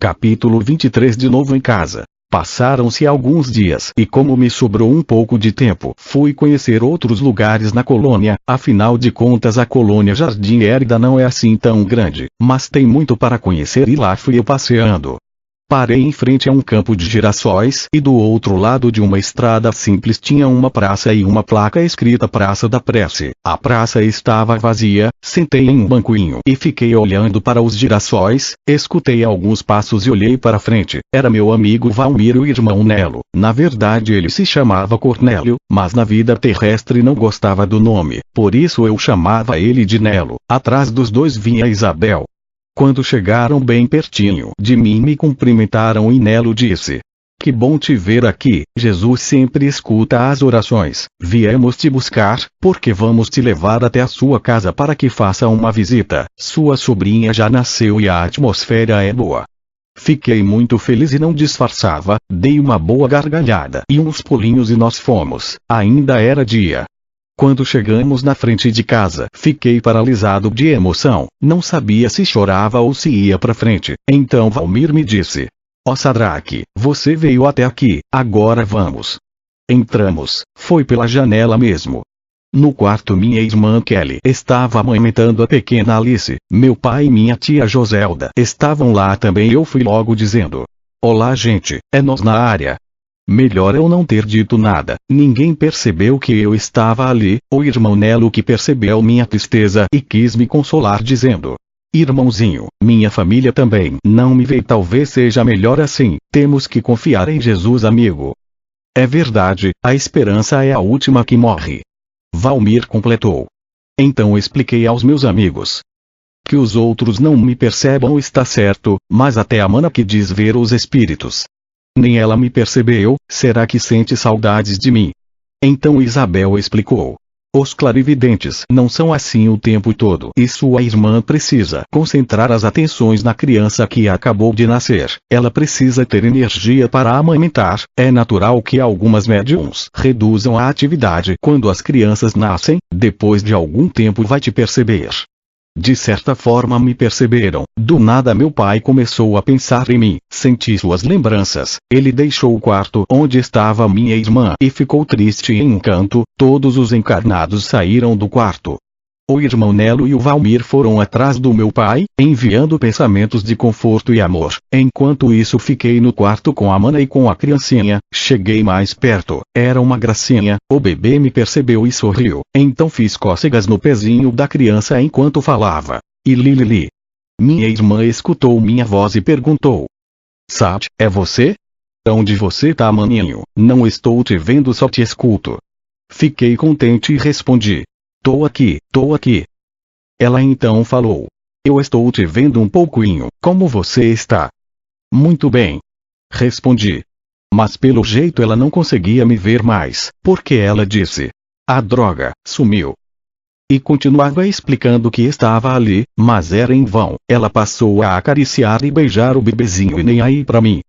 Capítulo 23. De novo em casa. Passaram-se alguns dias e, como me sobrou um pouco de tempo, fui conhecer outros lugares na colônia. Afinal de contas, a colônia Jardim Érida não é assim tão grande, mas tem muito para conhecer, e lá fui eu passeando. Parei em frente a um campo de girassóis e do outro lado de uma estrada simples tinha uma praça e uma placa escrita Praça da Prece. A praça estava vazia. Sentei em um banquinho e fiquei olhando para os girassóis. Escutei alguns passos e olhei para frente. Era meu amigo Valmir, o irmão Nelo. Na verdade ele se chamava Cornélio, mas na vida terrestre não gostava do nome, por isso eu chamava ele de Nelo. Atrás dos dois vinha Isabel. Quando chegaram bem pertinho de mim, me cumprimentaram e Nelo disse: "Que bom te ver aqui. Jesus sempre escuta as orações. Viemos te buscar, porque vamos te levar até a sua casa para que faça uma visita. Sua sobrinha já nasceu e a atmosfera é boa." Fiquei muito feliz e não disfarçava, dei uma boa gargalhada e uns pulinhos e nós fomos. Ainda era dia. Quando chegamos na frente de casa, fiquei paralisado de emoção, não sabia se chorava ou se ia para frente. Então Valmir me disse: "Ó Sadraque, você veio até aqui, agora vamos." Entramos, foi pela janela mesmo. No quarto minha irmã Kelly estava amamentando a pequena Alice, meu pai e minha tia Joselda estavam lá também. Eu fui logo dizendo: "Olá gente, é nós na área." Melhor eu não ter dito nada, ninguém percebeu que eu estava ali. O irmão Nelo que percebeu minha tristeza e quis me consolar dizendo: "Irmãozinho, minha família também não me vê, talvez seja melhor assim, temos que confiar em Jesus, amigo." "É verdade, a esperança é a última que morre." Valmir completou. Então expliquei aos meus amigos: "Que os outros não me percebam está certo, mas até a mana que diz ver os espíritos. Nem ela me percebeu. Será que sente saudades de mim?" Então Isabel explicou: "Os clarividentes não são assim o tempo todo, e sua irmã precisa concentrar as atenções na criança que acabou de nascer. Ela precisa ter energia para amamentar. É natural que algumas médiums reduzam a atividade quando as crianças nascem. Depois de algum tempo vai te perceber." De certa forma me perceberam. Do nada meu pai começou a pensar em mim, senti suas lembranças. Ele deixou o quarto onde estava minha irmã e ficou triste em um canto. Todos os encarnados saíram do quarto. O irmão Nelo e o Valmir foram atrás do meu pai, enviando pensamentos de conforto e amor. Enquanto isso fiquei no quarto com a mana e com a criancinha. Cheguei mais perto, era uma gracinha. O bebê me percebeu e sorriu. Então fiz cócegas no pezinho da criança enquanto falava. E Lili. Minha irmã escutou minha voz e perguntou: "Sat, é você? Onde você tá, maninho? Não estou te vendo, só te escuto." Fiquei contente e respondi: Tô aqui." Ela então falou: "Eu estou te vendo um pouquinho, como você está?" "Muito bem." Respondi. Mas pelo jeito ela não conseguia me ver mais, porque ela disse: "A droga, sumiu." E continuava explicando que estava ali, mas era em vão. Ela passou a acariciar e beijar o bebezinho e nem aí pra mim.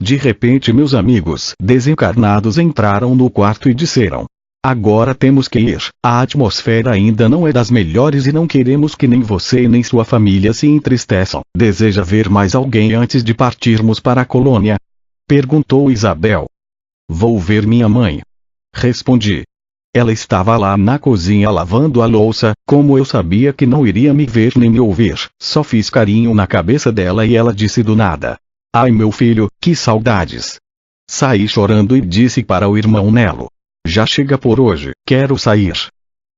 De repente meus amigos desencarnados entraram no quarto e disseram: "Agora temos que ir. A atmosfera ainda não é das melhores e não queremos que nem você e nem sua família se entristeçam." "Deseja ver mais alguém antes de partirmos para a colônia?" perguntou Isabel. "Vou ver minha mãe." Respondi. Ela estava lá na cozinha lavando a louça. Como eu sabia que não iria me ver nem me ouvir, só fiz carinho na cabeça dela e ela disse do nada: "Ai meu filho, que saudades." Saí chorando e disse para o irmão Nelo: "Já chega por hoje, quero sair."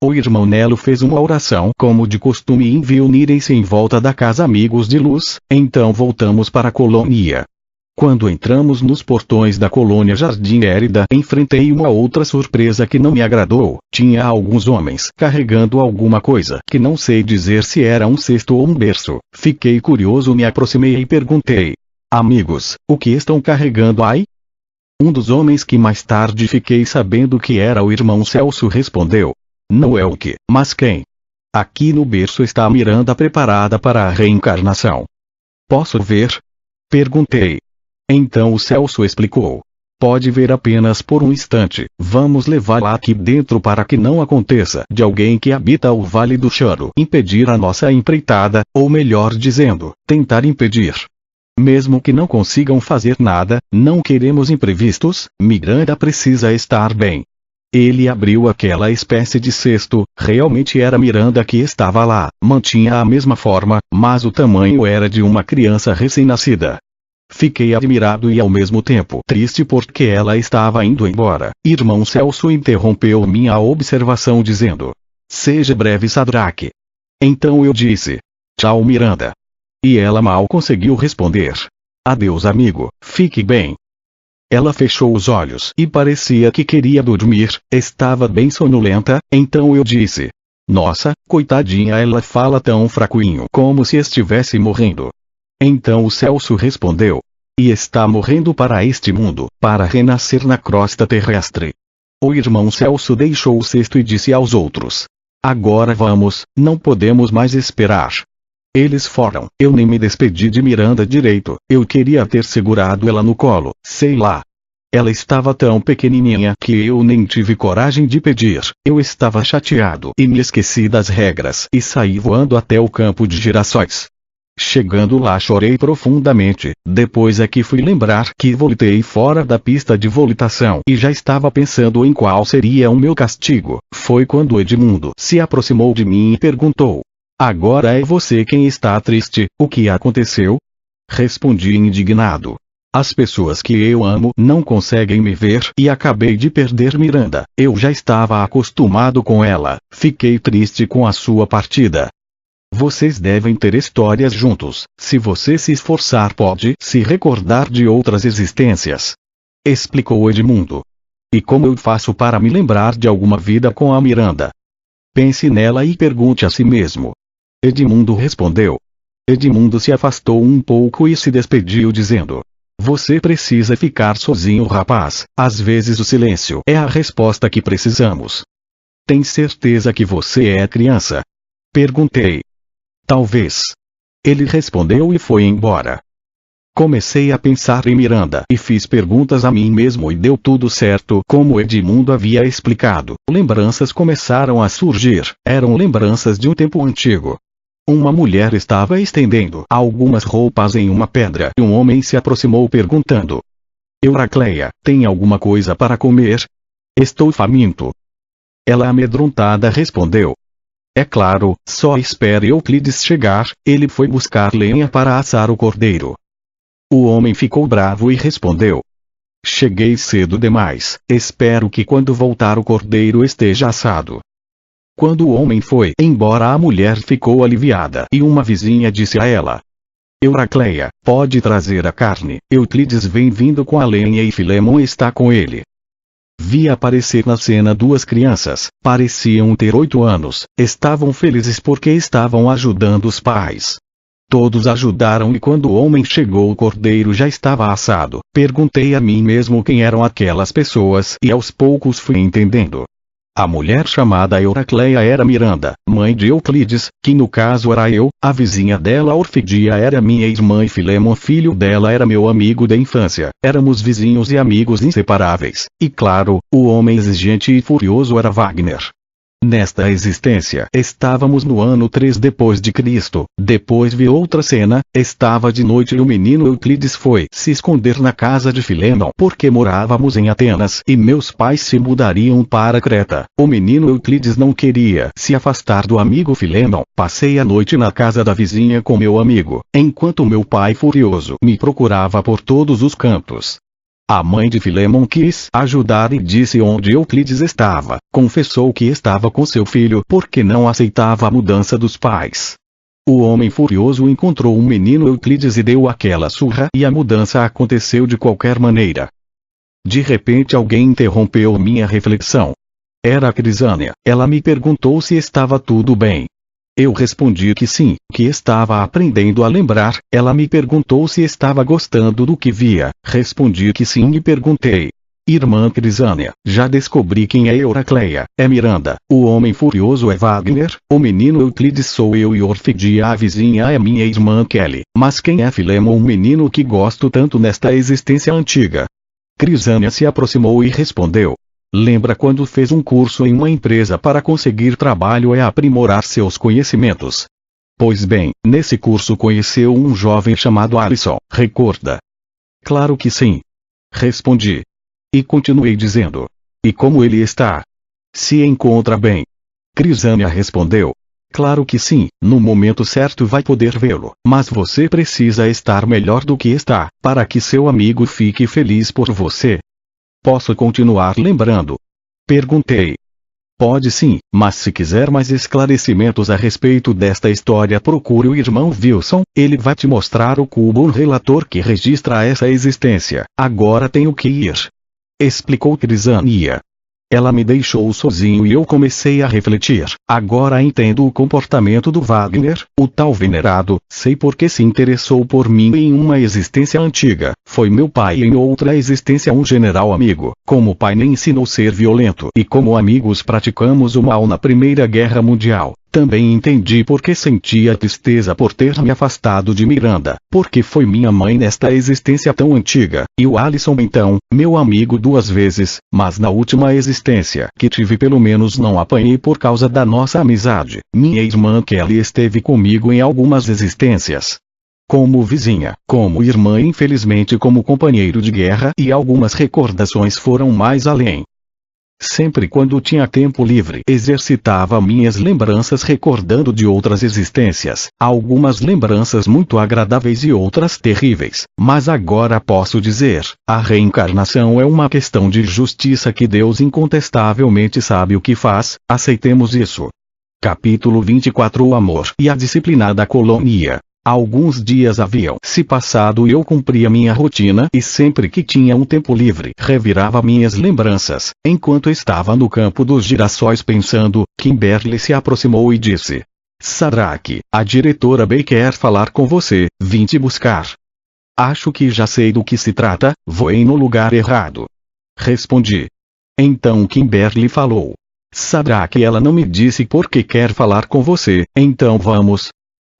O irmão Nelo fez uma oração como de costume e enviou unirem-se em volta da casa amigos de luz. Então voltamos para a colônia. Quando entramos nos portões da colônia Jardim Érida, enfrentei uma outra surpresa que não me agradou. Tinha alguns homens carregando alguma coisa que não sei dizer se era um cesto ou um berço. Fiquei curioso, me aproximei e perguntei: "Amigos, o que estão carregando aí?" Um dos homens, que mais tarde fiquei sabendo que era o irmão Celso, respondeu: "Não é o que, mas quem? Aqui no berço está a Miranda preparada para a reencarnação." "Posso ver?" perguntei. Então o Celso explicou: "Pode ver apenas por um instante. Vamos levá-la aqui dentro para que não aconteça de alguém que habita o Vale do Choro impedir a nossa empreitada, ou melhor dizendo, tentar impedir." Mesmo que não consigam fazer nada, não queremos imprevistos, Miranda precisa estar bem. Ele abriu aquela espécie de cesto, realmente era Miranda que estava lá, mantinha a mesma forma, mas o tamanho era de uma criança recém-nascida. Fiquei admirado e ao mesmo tempo triste porque ela estava indo embora. Irmão Celso interrompeu minha observação dizendo: "Seja breve, Sadraque." Então eu disse: "Tchau, Miranda." E ela mal conseguiu responder: "Adeus, amigo, fique bem." Ela fechou os olhos e parecia que queria dormir, estava bem sonolenta, então eu disse: "Nossa, coitadinha, ela fala tão fraquinho como se estivesse morrendo." Então o Celso respondeu: "E está morrendo para este mundo, para renascer na crosta terrestre." O irmão Celso deixou o cesto e disse aos outros: "Agora vamos, não podemos mais esperar." Eles foram. Eu nem me despedi de Miranda direito, eu queria ter segurado ela no colo, sei lá. Ela estava tão pequenininha que eu nem tive coragem de pedir, eu estava chateado e me esqueci das regras e saí voando até o campo de girassóis. Chegando lá chorei profundamente, depois é que fui lembrar que voltei fora da pista de volitação e já estava pensando em qual seria o meu castigo. Foi quando Edmundo se aproximou de mim e perguntou: "Agora é você quem está triste, o que aconteceu?" Respondi indignado: "As pessoas que eu amo não conseguem me ver e acabei de perder Miranda. Eu já estava acostumado com ela, fiquei triste com a sua partida." "Vocês devem ter histórias juntos, se você se esforçar pode se recordar de outras existências," explicou Edmundo. "E como eu faço para me lembrar de alguma vida com a Miranda?" "Pense nela e pergunte a si mesmo." Edmundo respondeu. Edmundo se afastou um pouco e se despediu dizendo: "Você precisa ficar sozinho, rapaz, às vezes o silêncio é a resposta que precisamos." "Tem certeza que você é criança?" perguntei. "Talvez." Ele respondeu e foi embora. Comecei a pensar em Miranda e fiz perguntas a mim mesmo e deu tudo certo como Edmundo havia explicado. Lembranças começaram a surgir, eram lembranças de um tempo antigo. Uma mulher estava estendendo algumas roupas em uma pedra e um homem se aproximou perguntando: "Euracleia, tem alguma coisa para comer? Estou faminto." Ela amedrontada respondeu: "É claro, só espere Euclides chegar." Ele foi buscar lenha para assar o cordeiro. O homem ficou bravo e respondeu: "Cheguei cedo demais, espero que quando voltar o cordeiro esteja assado." Quando o homem foi embora, a mulher ficou aliviada e uma vizinha disse a ela: "Euracleia, pode trazer a carne, Euclides vem vindo com a lenha e Filemon está com ele." Vi aparecer na cena duas crianças, pareciam ter 8 anos, estavam felizes porque estavam ajudando os pais. Todos ajudaram e quando o homem chegou o cordeiro já estava assado. Perguntei a mim mesmo quem eram aquelas pessoas e aos poucos fui entendendo. A mulher chamada Euracleia era Miranda, mãe de Euclides, que no caso era eu, a vizinha dela Orfidia era minha irmã e Filemon filho dela era meu amigo da infância, éramos vizinhos e amigos inseparáveis, e claro, o homem exigente e furioso era Wagner. Nesta existência estávamos no ano 3 depois de Cristo. Depois vi outra cena, estava de noite e o menino Euclides foi se esconder na casa de Filemon porque morávamos em Atenas e meus pais se mudariam para Creta. O menino Euclides não queria se afastar do amigo Filemon. Passei a noite na casa da vizinha com meu amigo, enquanto meu pai furioso me procurava por todos os cantos. A mãe de Filemon quis ajudar e disse onde Euclides estava. Confessou que estava com seu filho porque não aceitava a mudança dos pais. O homem furioso encontrou o menino Euclides e deu aquela surra e a mudança aconteceu de qualquer maneira. De repente alguém interrompeu minha reflexão. Era a Crisânia. Ela me perguntou se estava tudo bem. Eu respondi que sim, que estava aprendendo a lembrar. Ela me perguntou se estava gostando do que via. Respondi que sim e perguntei: "Irmã Crisânia, já descobri quem é Euracleia, é Miranda, o homem furioso é Wagner, o menino Euclides sou eu e Orfidia a vizinha é minha irmã Kelly, mas quem é Filemon o menino que gosto tanto nesta existência antiga?" Crisânia se aproximou e respondeu: "Lembra quando fez um curso em uma empresa para conseguir trabalho e aprimorar seus conhecimentos?" Pois bem, nesse curso conheceu um jovem chamado Alisson, recorda? Claro que sim. Respondi. E continuei dizendo. E como ele está? Se encontra bem? Crisânia respondeu. Claro que sim, no momento certo vai poder vê-lo, mas você precisa estar melhor do que está, para que seu amigo fique feliz por você. Posso continuar lembrando? Perguntei. Pode sim, mas se quiser mais esclarecimentos a respeito desta história procure o irmão Wilson, ele vai te mostrar o cubo relator que registra essa existência. Agora tenho que ir. Explicou Crisânia. Ela me deixou sozinho e eu comecei a refletir. Agora entendo o comportamento do Wagner, o tal venerado, sei por que se interessou por mim em uma existência antiga. Foi meu pai em outra existência um general amigo. Como pai me ensinou a ser violento e como amigos praticamos o mal na Primeira Guerra Mundial. Também entendi por que sentia tristeza por ter me afastado de Miranda, porque foi minha mãe nesta existência tão antiga, e o Alisson então, meu amigo 2 vezes, mas na última existência que tive pelo menos não apanhei por causa da nossa amizade. Minha irmã Kelly esteve comigo em algumas existências. Como vizinha, como irmã e infelizmente como companheiro de guerra e algumas recordações foram mais além. Sempre quando tinha tempo livre exercitava minhas lembranças recordando de outras existências, algumas lembranças muito agradáveis e outras terríveis, mas agora posso dizer, a reencarnação é uma questão de justiça que Deus incontestavelmente sabe o que faz, aceitemos isso. Capítulo 24 O amor e a disciplina da colônia. Alguns dias haviam se passado e eu cumpria minha rotina e sempre que tinha um tempo livre revirava minhas lembranças. Enquanto estava no campo dos girassóis pensando, Kimberly se aproximou e disse. Sadraque, a diretora B quer falar com você, vim te buscar. Acho que já sei do que se trata, voei no lugar errado. Respondi. Então Kimberly falou. Sadraque, ela não me disse por que quer falar com você, então vamos.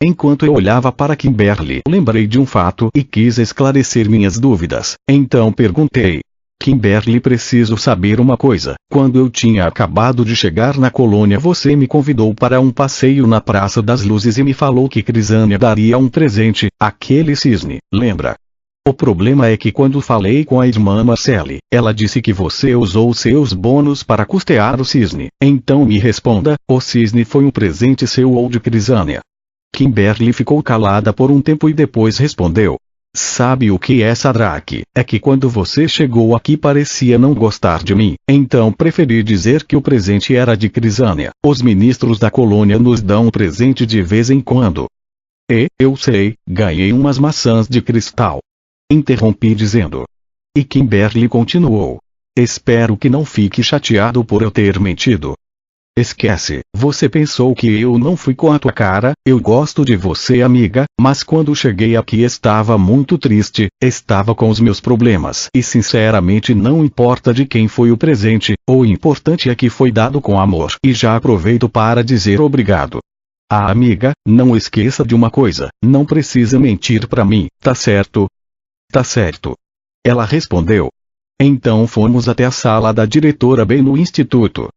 Enquanto eu olhava para Kimberly, lembrei de um fato e quis esclarecer minhas dúvidas. Então perguntei. Kimberly, preciso saber uma coisa. Quando eu tinha acabado de chegar na colônia você me convidou para um passeio na Praça das Luzes e me falou que Crisânia daria um presente, aquele cisne, lembra? O problema é que quando falei com a irmã Marcelle, ela disse que você usou seus bônus para custear o cisne. Então me responda, o cisne foi um presente seu ou de Crisânia? Kimberly ficou calada por um tempo e depois respondeu. Sabe o que é, Sadraque? É que quando você chegou aqui parecia não gostar de mim, então preferi dizer que o presente era de Crisânia. Os ministros da colônia nos dão um presente de vez em quando. E, eu sei, ganhei umas maçãs de cristal. Interrompi dizendo. E Kimberly continuou. Espero que não fique chateado por eu ter mentido. Esquece, você pensou que eu não fui com a tua cara, eu gosto de você amiga, mas quando cheguei aqui estava muito triste, estava com os meus problemas e sinceramente não importa de quem foi o presente, o importante é que foi dado com amor e já aproveito para dizer obrigado. Ah amiga, não esqueça de uma coisa, não precisa mentir pra mim, tá certo? Tá certo. Ela respondeu. Então fomos até a sala da diretora B no instituto.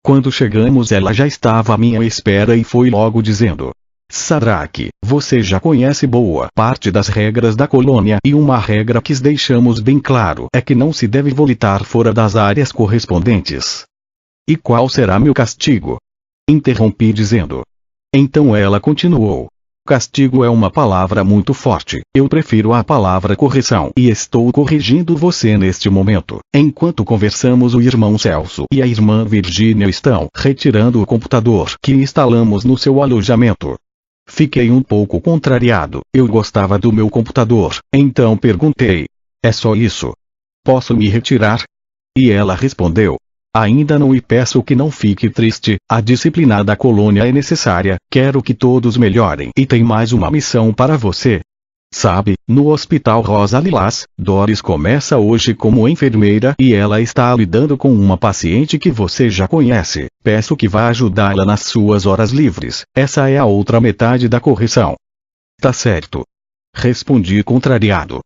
Quando chegamos ela já estava à minha espera e foi logo dizendo. Sadraque, você já conhece boa parte das regras da colônia e uma regra que deixamos bem claro é que não se deve voltar fora das áreas correspondentes. E qual será meu castigo? Interrompi dizendo. Então ela continuou. Castigo é uma palavra muito forte, eu prefiro a palavra correção e estou corrigindo você neste momento. Enquanto conversamos o irmão Celso e a irmã Virgínia estão retirando o computador que instalamos no seu alojamento. Fiquei um pouco contrariado, eu gostava do meu computador, então perguntei. É só isso? Posso me retirar? E ela respondeu. Ainda não e peço que não fique triste, a disciplina da colônia é necessária, quero que todos melhorem e tem mais uma missão para você. Sabe, no Hospital Rosa Lilás, Doris começa hoje como enfermeira e ela está lidando com uma paciente que você já conhece, peço que vá ajudá-la nas suas horas livres, essa é a outra metade da correção. Tá certo. Respondi contrariado.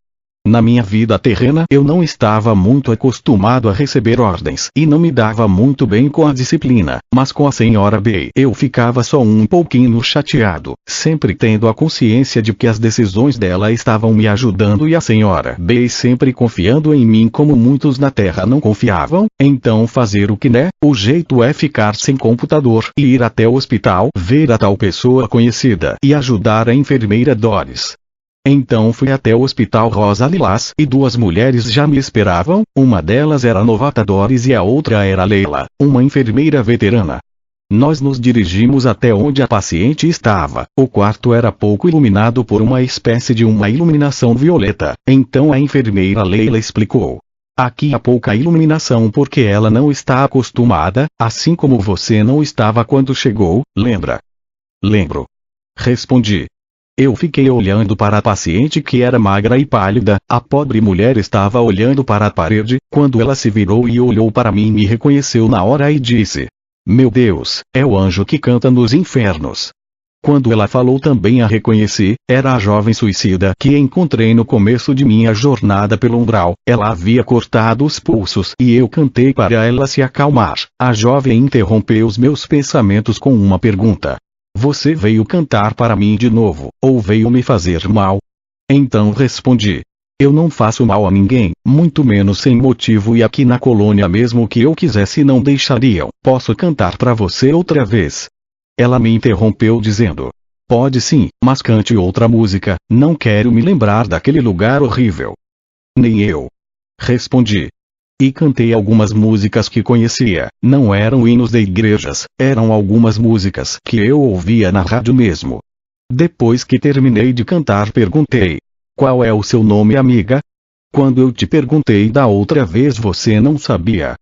Na minha vida terrena eu não estava muito acostumado a receber ordens e não me dava muito bem com a disciplina, mas com a senhora B eu ficava só um pouquinho chateado, sempre tendo a consciência de que as decisões dela estavam me ajudando e a senhora B sempre confiando em mim como muitos na terra não confiavam. Então fazer o que né? O jeito é ficar sem computador e ir até o hospital ver a tal pessoa conhecida e ajudar a enfermeira Doris. Então fui até o hospital Rosa Lilás e duas mulheres já me esperavam, uma delas era a novata Doris e a outra era Leila, uma enfermeira veterana. Nós nos dirigimos até onde a paciente estava. O quarto era pouco iluminado por uma espécie de uma iluminação violeta, então a enfermeira Leila explicou. Aqui há pouca iluminação porque ela não está acostumada, assim como você não estava quando chegou, lembra? Lembro. Respondi. Eu fiquei olhando para a paciente que era magra e pálida, a pobre mulher estava olhando para a parede, quando ela se virou e olhou para mim e me reconheceu na hora e disse: Meu Deus, é o anjo que canta nos infernos. Quando ela falou também a reconheci, era a jovem suicida que encontrei no começo de minha jornada pelo umbral, ela havia cortado os pulsos e eu cantei para ela se acalmar. A jovem interrompeu os meus pensamentos com uma pergunta. Você veio cantar para mim de novo, ou veio me fazer mal? Então respondi. Eu não faço mal a ninguém, muito menos sem motivo e aqui na colônia mesmo que eu quisesse não deixariam. Posso cantar para você outra vez? Ela me interrompeu dizendo. Pode sim, mas cante outra música, não quero me lembrar daquele lugar horrível. Nem eu. Respondi. E cantei algumas músicas que conhecia, não eram hinos de igrejas, eram algumas músicas que eu ouvia na rádio mesmo. Depois que terminei de cantar perguntei. Qual é o seu nome, amiga? Quando eu te perguntei da outra vez você não sabia.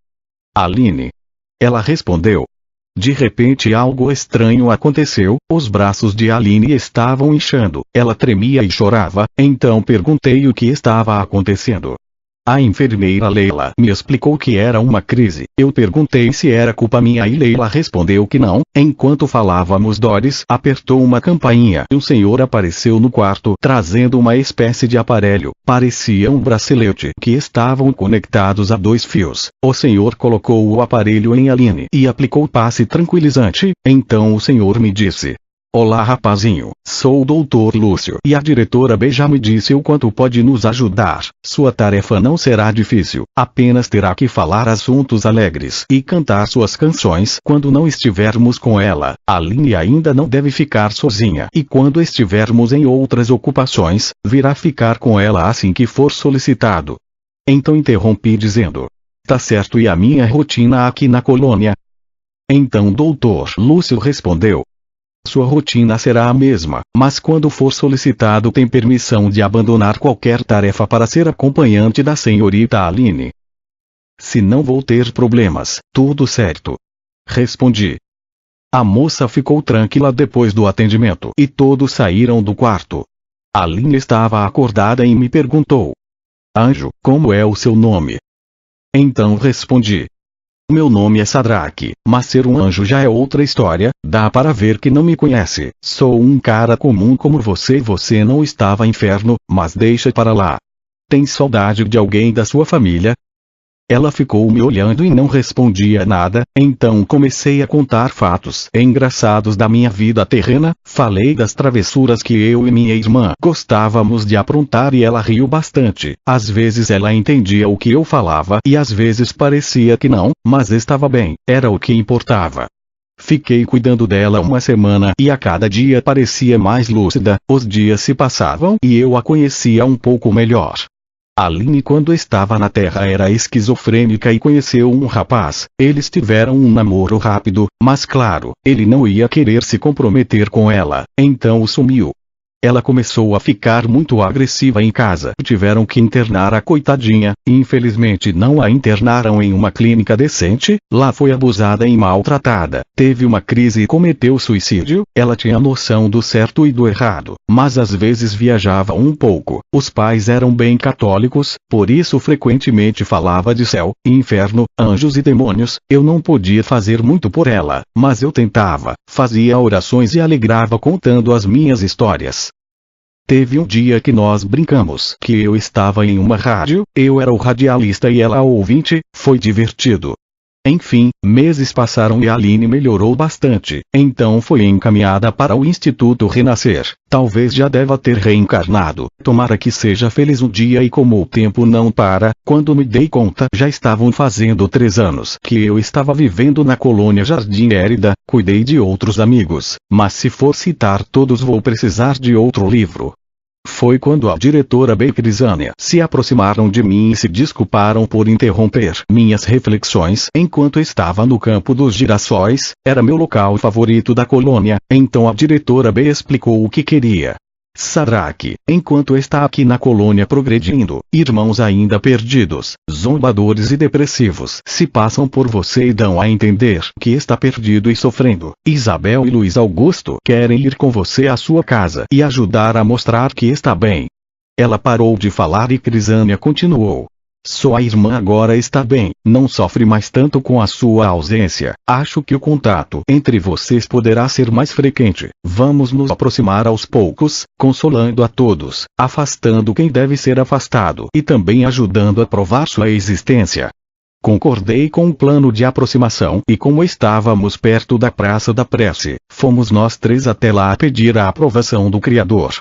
Aline. Ela respondeu. De repente algo estranho aconteceu, os braços de Aline estavam inchando, ela tremia e chorava, então perguntei o que estava acontecendo. A enfermeira Leila me explicou que era uma crise. Eu perguntei se era culpa minha e Leila respondeu que não. Enquanto falávamos Doris apertou uma campainha e um senhor apareceu no quarto trazendo uma espécie de aparelho. Parecia um bracelete que estavam conectados a dois fios. O senhor colocou o aparelho em Aline e aplicou passe tranquilizante. Então o senhor me disse. Olá rapazinho, sou o Dr. Lúcio e a diretora B já me disse o quanto pode nos ajudar. Sua tarefa não será difícil, apenas terá que falar assuntos alegres e cantar suas canções quando não estivermos com ela. Aline ainda não deve ficar sozinha e quando estivermos em outras ocupações, virá ficar com ela assim que for solicitado. Então interrompi dizendo. Tá certo e a minha rotina aqui na colônia? Então Dr. Lúcio respondeu. Sua rotina será a mesma, mas quando for solicitado tem permissão de abandonar qualquer tarefa para ser acompanhante da senhorita Aline. Se não vou ter problemas, tudo certo. Respondi. A moça ficou tranquila depois do atendimento e todos saíram do quarto. Aline estava acordada e me perguntou. Anjo, como é o seu nome? Então respondi. Meu nome é Sadraque, mas ser um anjo já é outra história, dá para ver que não me conhece. Sou um cara comum como você não estava inferno, mas deixa para lá. Tem saudade de alguém da sua família? Ela ficou me olhando e não respondia nada, então comecei a contar fatos engraçados da minha vida terrena, falei das travessuras que eu e minha irmã gostávamos de aprontar e ela riu bastante. Às vezes ela entendia o que eu falava e às vezes parecia que não, mas estava bem, era o que importava. Fiquei cuidando dela uma semana e a cada dia parecia mais lúcida, os dias se passavam e eu a conhecia um pouco melhor. Aline quando estava na Terra era esquizofrênica e conheceu um rapaz, eles tiveram um namoro rápido, mas claro, ele não ia querer se comprometer com ela, então sumiu. Ela começou a ficar muito agressiva em casa. Tiveram que internar a coitadinha, e infelizmente não a internaram em uma clínica decente, lá foi abusada e maltratada, teve uma crise e cometeu suicídio. Ela tinha noção do certo e do errado, mas às vezes viajava um pouco. Os pais eram bem católicos, por isso frequentemente falava de céu, inferno, anjos e demônios. Eu não podia fazer muito por ela, mas eu tentava, fazia orações e alegrava contando as minhas histórias. Teve um dia que nós brincamos que eu estava em uma rádio, eu era o radialista e ela a ouvinte, foi divertido. Enfim, meses passaram e a Aline melhorou bastante, então foi encaminhada para o Instituto Renascer. Talvez já deva ter reencarnado. Tomara que seja feliz um dia. E como o tempo não para, quando me dei conta já estavam fazendo 3 anos que eu estava vivendo na colônia Jardim Érida. Cuidei de outros amigos, mas se for citar todos vou precisar de outro livro. Foi quando a diretora B e Crisânia se aproximaram de mim e se desculparam por interromper minhas reflexões enquanto estava no campo dos girassóis. Era meu local favorito da colônia, então a diretora B explicou o que queria. Sadraque, enquanto está aqui na colônia progredindo, irmãos ainda perdidos, zombadores e depressivos se passam por você e dão a entender que está perdido e sofrendo. Isabel e Luiz Augusto querem ir com você à sua casa e ajudar a mostrar que está bem. Ela parou de falar e Crisânia continuou. Sua irmã agora está bem, não sofre mais tanto com a sua ausência. Acho que o contato entre vocês poderá ser mais frequente. Vamos nos aproximar aos poucos, consolando a todos, afastando quem deve ser afastado e também ajudando a provar sua existência. Concordei com o plano de aproximação e como estávamos perto da Praça da Prece, fomos nós 3 até lá a pedir a aprovação do Criador.